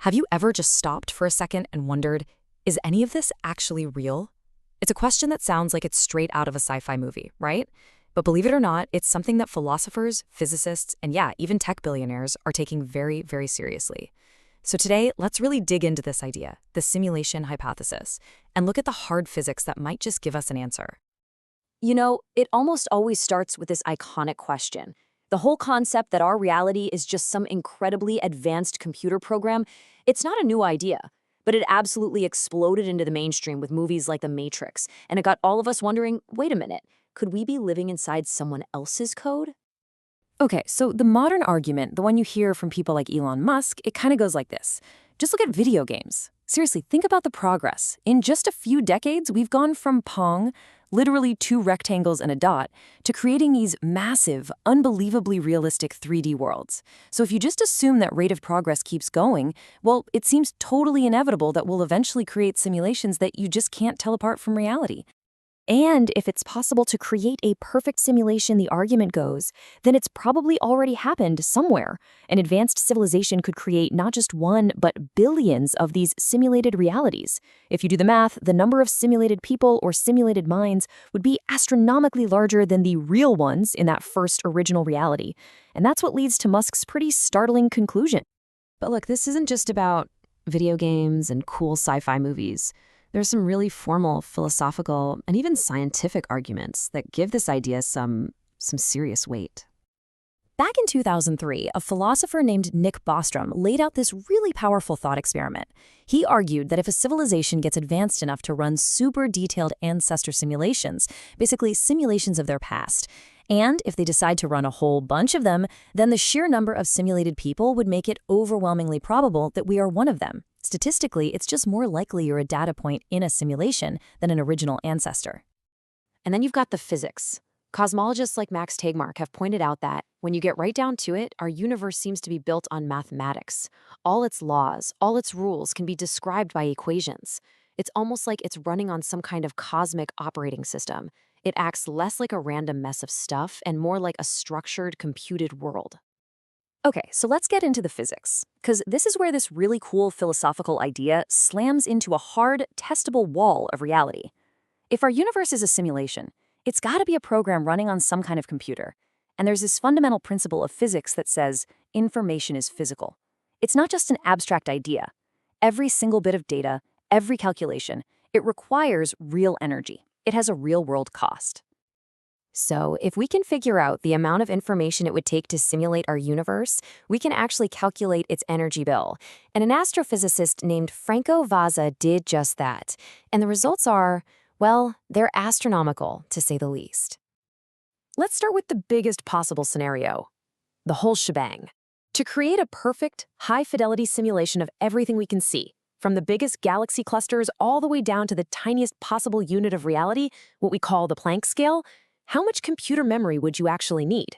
Have you ever just stopped for a second and wondered, is any of this actually real? It's a question that sounds like it's straight out of a sci-fi movie, right? But believe it or not, it's something that philosophers, physicists, and yeah, even tech billionaires are taking very, very seriously. So today, let's really dig into this idea, the simulation hypothesis, and look at the hard physics that might just give us an answer. You know, it almost always starts with this iconic question. The whole concept that our reality is just some incredibly advanced computer program, it's not a new idea, but it absolutely exploded into the mainstream with movies like The Matrix, and it got all of us wondering, wait a minute, could we be living inside someone else's code? Okay, so the modern argument, the one you hear from people like Elon Musk, it kind of goes like this. Just look at video games. Seriously, think about the progress. In just a few decades, we've gone from Pong, literally two rectangles and a dot, to creating these massive, unbelievably realistic 3D worlds. So if you just assume that rate of progress keeps going, well, it seems totally inevitable that we'll eventually create simulations that you just can't tell apart from reality. And if it's possible to create a perfect simulation, the argument goes, then it's probably already happened somewhere. An advanced civilization could create not just one, but billions of these simulated realities. If you do the math, the number of simulated people or simulated minds would be astronomically larger than the real ones in that first original reality. And that's what leads to Musk's pretty startling conclusion. But look, this isn't just about video games and cool sci-fi movies. There's some really formal philosophical and even scientific arguments that give this idea some serious weight. Back in 2003, a philosopher named Nick Bostrom laid out this really powerful thought experiment. He argued that if a civilization gets advanced enough to run super detailed ancestor simulations, basically simulations of their past, and if they decide to run a whole bunch of them, then the sheer number of simulated people would make it overwhelmingly probable that we are one of them. Statistically, it's just more likely you're a data point in a simulation than an original ancestor. And then you've got the physics. Cosmologists like Max Tegmark have pointed out that, when you get right down to it, our universe seems to be built on mathematics. All its laws, all its rules can be described by equations. It's almost like it's running on some kind of cosmic operating system. It acts less like a random mess of stuff and more like a structured, computed world. Okay, so let's get into the physics, because this is where this really cool philosophical idea slams into a hard, testable wall of reality. If our universe is a simulation, it's got to be a program running on some kind of computer. And there's this fundamental principle of physics that says information is physical. It's not just an abstract idea. Every single bit of data, every calculation, it requires real energy. It has a real-world cost. So, if we can figure out the amount of information it would take to simulate our universe, we can actually calculate its energy bill. And an astrophysicist named Franco Vazza did just that. And the results are, well, they're astronomical, to say the least. Let's start with the biggest possible scenario, the whole shebang. To create a perfect, high-fidelity simulation of everything we can see, from the biggest galaxy clusters all the way down to the tiniest possible unit of reality, what we call the Planck scale, how much computer memory would you actually need?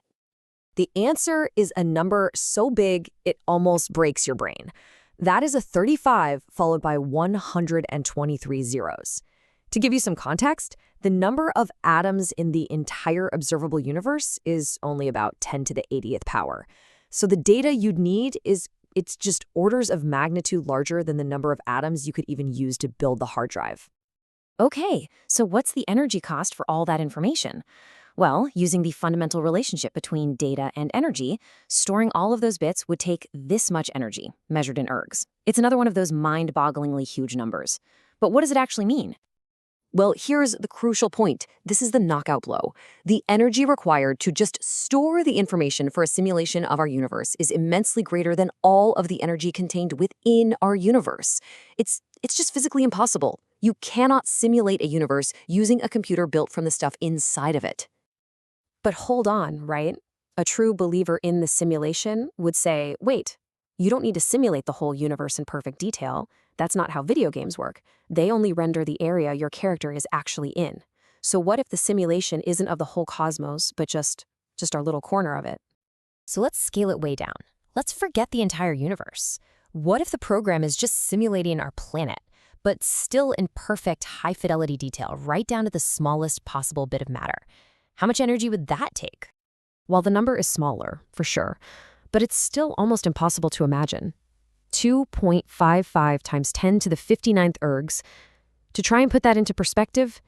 The answer is a number so big it almost breaks your brain. That is a 35 followed by 123 zeros. To give you some context, the number of atoms in the entire observable universe is only about 10 to the 80th power. So the data you'd need it's just orders of magnitude larger than the number of atoms you could even use to build the hard drive. Okay, so what's the energy cost for all that information? Well, using the fundamental relationship between data and energy, storing all of those bits would take this much energy, measured in ergs. It's another one of those mind-bogglingly huge numbers. But what does it actually mean? Well, here's the crucial point. This is the knockout blow. The energy required to just store the information for a simulation of our universe is immensely greater than all of the energy contained within our universe. It's just physically impossible. You cannot simulate a universe using a computer built from the stuff inside of it. But hold on, right? A true believer in the simulation would say, wait, you don't need to simulate the whole universe in perfect detail. That's not how video games work. They only render the area your character is actually in. So what if the simulation isn't of the whole cosmos, but just our little corner of it? So let's scale it way down. Let's forget the entire universe. What if the program is just simulating our planet, but still in perfect high-fidelity detail, right down to the smallest possible bit of matter? How much energy would that take? Well, the number is smaller, for sure, but it's still almost impossible to imagine. 2.55 times 10 to the 59th ergs. To try and put that into perspective,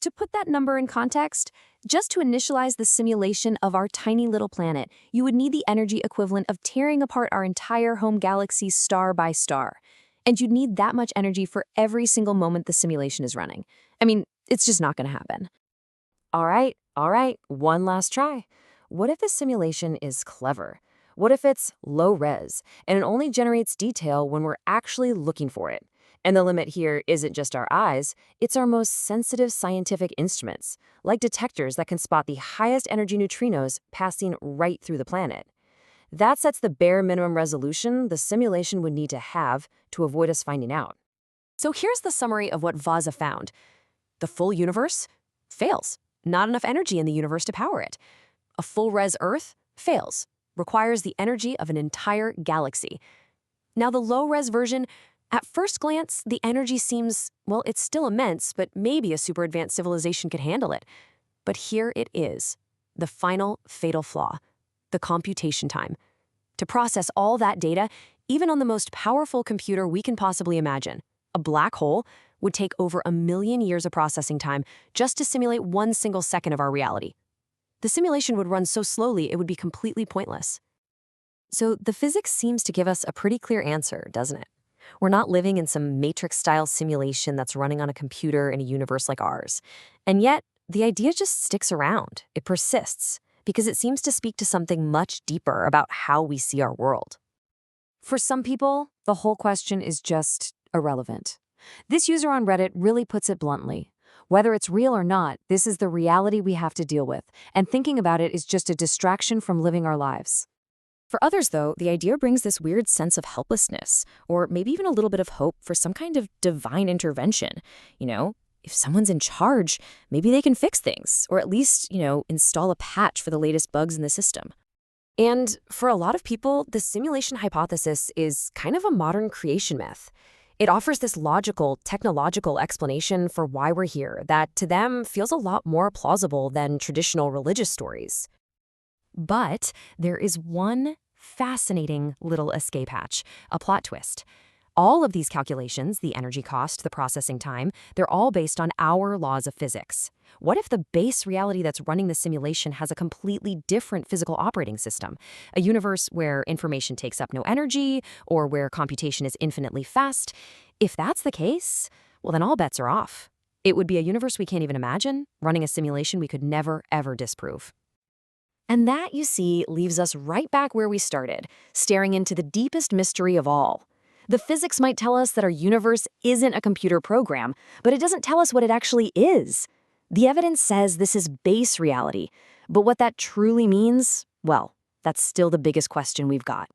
To put that number in context, just to initialize the simulation of our tiny little planet, you would need the energy equivalent of tearing apart our entire home galaxy star by star. And you'd need that much energy for every single moment the simulation is running. I mean, it's just not going to happen. all right, one last try. What if the simulation is clever? What if it's low res and it only generates detail when we're actually looking for it? And the limit here isn't just our eyes, it's our most sensitive scientific instruments, like detectors that can spot the highest energy neutrinos passing right through the planet. That sets the bare minimum resolution the simulation would need to have to avoid us finding out. So here's the summary of what Vaza found. The full universe fails. Not enough energy in the universe to power it. A full-res Earth fails. Requires the energy of an entire galaxy. Now the low-res version, at first glance, the energy seems, well, it's still immense, but maybe a super advanced civilization could handle it. But here it is, the final fatal flaw, the computation time. To process all that data, even on the most powerful computer we can possibly imagine, a black hole would take over 1 million years of processing time just to simulate 1 single second of our reality. The simulation would run so slowly it would be completely pointless. So the physics seems to give us a pretty clear answer, doesn't it? We're not living in some Matrix-style simulation that's running on a computer in a universe like ours. And yet, the idea just sticks around. It persists, because it seems to speak to something much deeper about how we see our world. For some people, the whole question is just irrelevant. This user on Reddit really puts it bluntly. Whether it's real or not, this is the reality we have to deal with, and thinking about it is just a distraction from living our lives. For others, though, the idea brings this weird sense of helplessness, or maybe even a little bit of hope for some kind of divine intervention. If someone's in charge, maybe they can fix things, or at least, install a patch for the latest bugs in the system. And for a lot of people, the simulation hypothesis is kind of a modern creation myth. It offers this logical, technological explanation for why we're here that to them feels a lot more plausible than traditional religious stories. But there is one fascinating little escape hatch, a plot twist. All of these calculations, the energy cost, the processing time, they're all based on our laws of physics. What if the base reality that's running the simulation has a completely different physical operating system? A universe where information takes up no energy, or where computation is infinitely fast? If that's the case, well, then all bets are off. It would be a universe we can't even imagine, running a simulation we could never, ever disprove. And that, you see, leaves us right back where we started, staring into the deepest mystery of all. The physics might tell us that our universe isn't a computer program, but it doesn't tell us what it actually is. The evidence says this is base reality, but what that truly means, well, that's still the biggest question we've got.